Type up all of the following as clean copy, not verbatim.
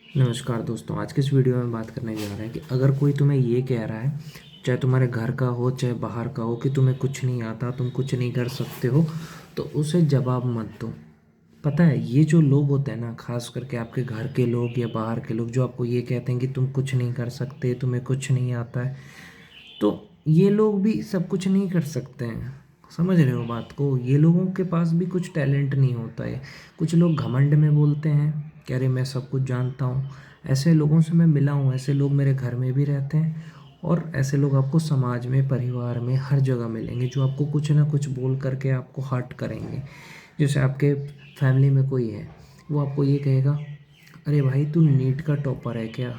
नमस्कार दोस्तों, आज के इस वीडियो में बात करने जा रहे हैं कि अगर कोई तुम्हें ये कह रहा है, चाहे तुम्हारे घर का हो चाहे बाहर का हो, कि तुम्हें कुछ नहीं आता, तुम कुछ नहीं कर सकते हो, तो उसे जवाब मत दो। पता है, ये जो लोग होते हैं ना, खास करके आपके घर के लोग या बाहर के लोग, जो आपको ये कहते हैं कि तुम कुछ नहीं कर सकते, तुम्हें कुछ नहीं आता है, तो ये लोग भी सब कुछ नहीं कर सकते हैं। समझ रहे हो बात को? ये लोगों के पास भी कुछ टैलेंट नहीं होता है। कुछ लोग घमंड में बोलते हैं कि अरे मैं सब कुछ जानता हूँ। ऐसे लोगों से मैं मिला हूँ, ऐसे लोग मेरे घर में भी रहते हैं, और ऐसे लोग आपको समाज में, परिवार में, हर जगह मिलेंगे, जो आपको कुछ ना कुछ बोल करके आपको हर्ट करेंगे। जैसे आपके फैमिली में कोई है, वो आपको ये कहेगा, अरे भाई तू नीट का टॉपर है क्या?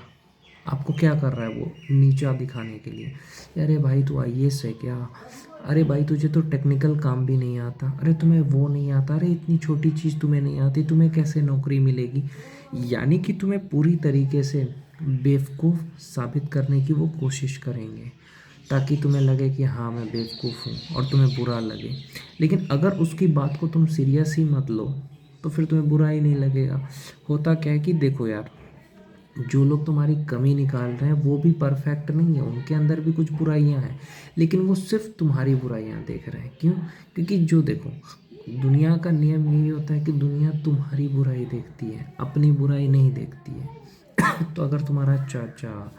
आपको क्या कर रहा है वो, नीचा दिखाने के लिए। अरे भाई तू आईएएस है क्या? अरे भाई तुझे तो टेक्निकल काम भी नहीं आता, अरे तुम्हें वो नहीं आता, अरे इतनी छोटी चीज़ तुम्हें नहीं आती, तुम्हें कैसे नौकरी मिलेगी? यानी कि तुम्हें पूरी तरीके से बेवकूफ़ साबित करने की वो कोशिश करेंगे, ताकि तुम्हें लगे कि हाँ मैं बेवकूफ़ हूँ और तुम्हें बुरा लगे। लेकिन अगर उसकी बात को तुम सीरियस ही मत लो, तो फिर तुम्हें बुरा ही नहीं लगेगा। होता क्या है कि देखो यार, जो लोग तुम्हारी कमी निकाल रहे हैं वो भी परफेक्ट नहीं है, उनके अंदर भी कुछ बुराइयां हैं, लेकिन वो सिर्फ तुम्हारी बुराइयां देख रहे हैं। क्यों? क्योंकि जो देखो, दुनिया का नियम यही होता है कि दुनिया तुम्हारी बुराई देखती है, अपनी बुराई नहीं देखती है। तो अगर तुम्हारा चाचा,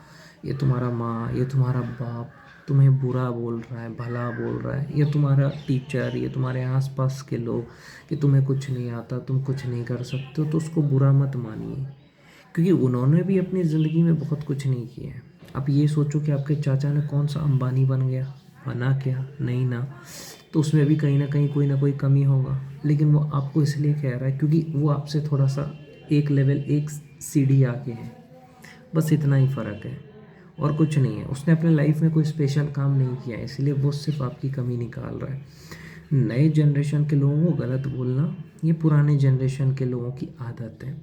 ये तुम्हारा माँ, ये तुम्हारा बाप तुम्हें बुरा बोल रहा है, भला बोल रहा है, ये तुम्हारा टीचर, ये तुम्हारे आसपास के लोग, कि तुम्हें कुछ नहीं आता, तुम कुछ नहीं कर सकते हो, तो उसको बुरा मत मानिए, क्योंकि उन्होंने भी अपनी ज़िंदगी में बहुत कुछ नहीं किया है। आप ये सोचो कि आपके चाचा ने कौन सा अंबानी बन गया, बना क्या? नहीं ना। तो उसमें भी कहीं ना कोई कमी होगा, लेकिन वो आपको इसलिए कह रहा है क्योंकि वो आपसे थोड़ा सा एक लेवल, एक सीढ़ी आगे है। बस इतना ही फ़र्क है, और कुछ नहीं है। उसने अपने लाइफ में कोई स्पेशल काम नहीं किया है, इसलिए वो सिर्फ आपकी कमी निकाल रहा है। नए जनरेशन के लोगों को गलत बोलना, ये पुराने जनरेशन के लोगों की आदत है।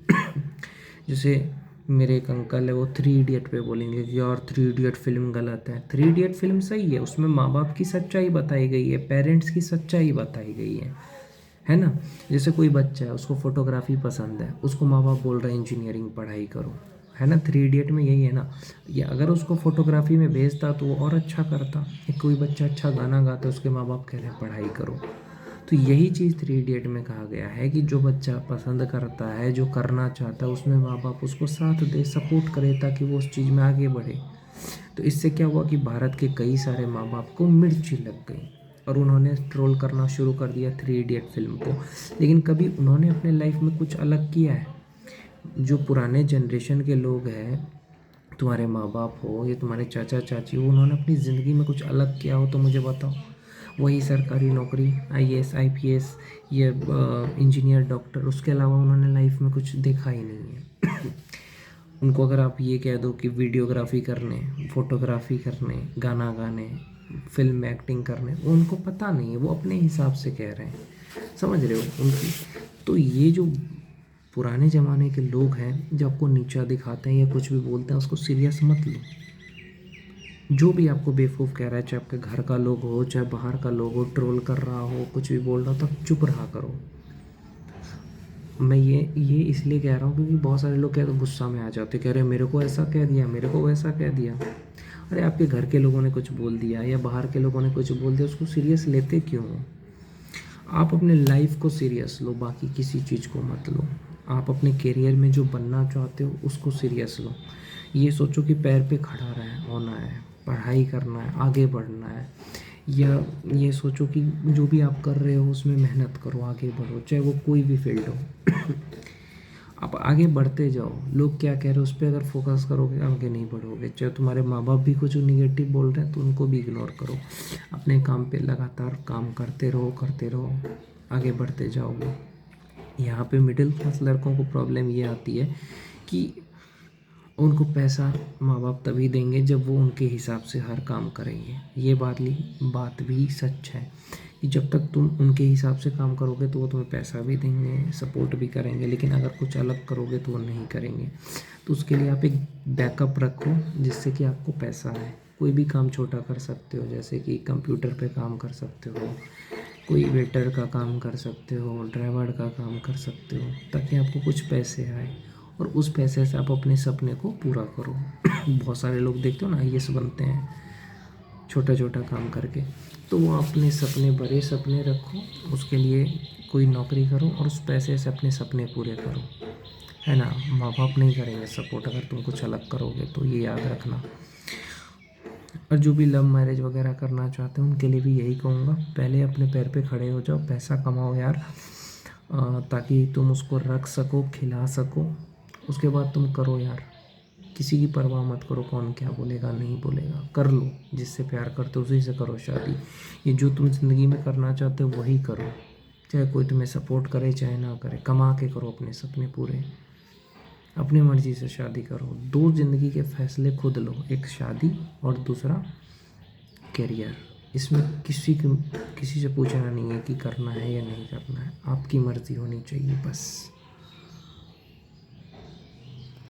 जैसे मेरे एक अंकल है, वो थ्री इडियट पे बोलेंगे कि यार थ्री इडियट फिल्म गलत है। थ्री इडियट फिल्म सही है, उसमें माँ बाप की सच्चाई बताई गई है, पेरेंट्स की सच्चाई बताई गई है ना। जैसे कोई बच्चा है, उसको फोटोग्राफी पसंद है, उसको माँ बाप बोल रहे हैं इंजीनियरिंग पढ़ाई करो, है ना। थ्री इडियट में यही है ना। या अगर उसको फोटोग्राफी में भेजता तो वो और अच्छा करता। एक कोई बच्चा अच्छा गाना गाता है, उसके माँ बाप कह रहे हैं पढ़ाई करो। तो यही चीज़ थ्री इडियट में कहा गया है कि जो बच्चा पसंद करता है, जो करना चाहता है, उसमें माँ बाप उसको साथ दे, सपोर्ट करे, ताकि वो उस चीज़ में आगे बढ़े। तो इससे क्या हुआ कि भारत के कई सारे माँ बाप को मिर्ची लग गई, और उन्होंने ट्रोल करना शुरू कर दिया थ्री इडियट फिल्म को। लेकिन कभी उन्होंने अपने लाइफ में कुछ अलग किया है? जो पुराने जनरेशन के लोग हैं, तुम्हारे माँ बाप हो या तुम्हारे चाचा चाची हो, उन्होंने अपनी ज़िंदगी में कुछ अलग किया हो तो मुझे बताओ। वही सरकारी नौकरी, आईएएस आईपीएस, ये इंजीनियर डॉक्टर, उसके अलावा उन्होंने लाइफ में कुछ देखा ही नहीं है। उनको अगर आप ये कह दो कि वीडियोग्राफी करने, फोटोग्राफी करने, गाना गाने, फिल्म में एक्टिंग करने, वो उनको पता नहीं है, वो अपने हिसाब से कह रहे हैं। समझ रहे हो उनकी? तो ये जो पुराने ज़माने के लोग हैं, जो आपको नीचा दिखाते हैं या कुछ भी बोलते हैं, उसको सीरियस मत लो। जो भी आपको बेवकूफ़ कह रहा है, चाहे आपके घर का लोग हो चाहे बाहर का लोग हो, ट्रोल कर रहा हो, कुछ भी बोल रहा हो, तो आप चुप रहा करो। मैं ये इसलिए कह रहा हूँ क्योंकि बहुत सारे लोग क्या, तो गुस्सा में आ जाते, कह रहे मेरे को ऐसा कह दिया, मेरे को वैसा कह दिया। अरे आपके घर के लोगों ने कुछ बोल दिया या बाहर के लोगों ने कुछ बोल दिया, उसको सीरियस लेते क्यों हो? आप अपने लाइफ को सीरियस लो, बाकी किसी चीज़ को मत लो। आप अपने करियर में जो बनना चाहते हो उसको सीरियस लो। ये सोचो कि पैर पे खड़ा रहे होना है, पढ़ाई करना है, आगे बढ़ना है। या ये सोचो कि जो भी आप कर रहे हो उसमें मेहनत करो, आगे बढ़ो, चाहे वो कोई भी फील्ड हो। आप आगे बढ़ते जाओ। लोग क्या कह रहे हैं उस पर अगर फोकस करोगे, आगे नहीं बढ़ोगे। चाहे तुम्हारे माँ बाप भी कुछ निगेटिव बोल रहे हैं तो उनको भी इग्नोर करो। अपने काम पे लगातार काम करते रहो, आगे बढ़ते जाओगे। यहाँ पे मिडिल क्लास लड़कों को प्रॉब्लम ये आती है कि उनको पैसा माँ बाप तभी देंगे जब वो उनके हिसाब से हर काम करेंगे। ये बात भी सच है कि जब तक तुम उनके हिसाब से काम करोगे तो वो तुम्हें पैसा भी देंगे, सपोर्ट भी करेंगे, लेकिन अगर कुछ अलग करोगे तो वो नहीं करेंगे। तो उसके लिए आप एक बैकअप रखो, जिससे कि आपको पैसा आए। कोई भी काम छोटा कर सकते हो, जैसे कि कंप्यूटर पे काम कर सकते हो, कोई वेटर का काम कर सकते हो, ड्राइवर का काम कर सकते हो, ताकि आपको कुछ पैसे आए। और उस पैसे से आप अपने सपने को पूरा करो। बहुत सारे लोग देखते हो ना आईएएस बनते हैं छोटा छोटा काम करके, तो वो अपने सपने, बड़े सपने रखो, उसके लिए कोई नौकरी करो और उस पैसे से अपने सपने पूरे करो, है ना। माँ बाप नहीं करेंगे सपोर्ट अगर तुम कुछ अलग करोगे, तो ये याद रखना। और जो भी लव मैरिज वगैरह करना चाहते हैं उनके लिए भी यही कहूँगा, पहले अपने पैर पे खड़े हो जाओ, पैसा कमाओ यार, ताकि तुम उसको रख सको, खिला सको, उसके बाद तुम करो यार। किसी की परवाह मत करो कौन क्या बोलेगा नहीं बोलेगा, कर लो, जिससे प्यार करते हो उसी से करो शादी। ये जो तुम ज़िंदगी में करना चाहते हो वही करो, चाहे कोई तुम्हें सपोर्ट करे चाहे ना करे, कमा के करो अपने सपने पूरे, अपनी मर्ज़ी से शादी करो। दो ज़िंदगी के फैसले खुद लो, एक शादी और दूसरा करियर। इसमें किसी से पूछना नहीं है कि करना है या नहीं करना है, आपकी मर्ज़ी होनी चाहिए बस।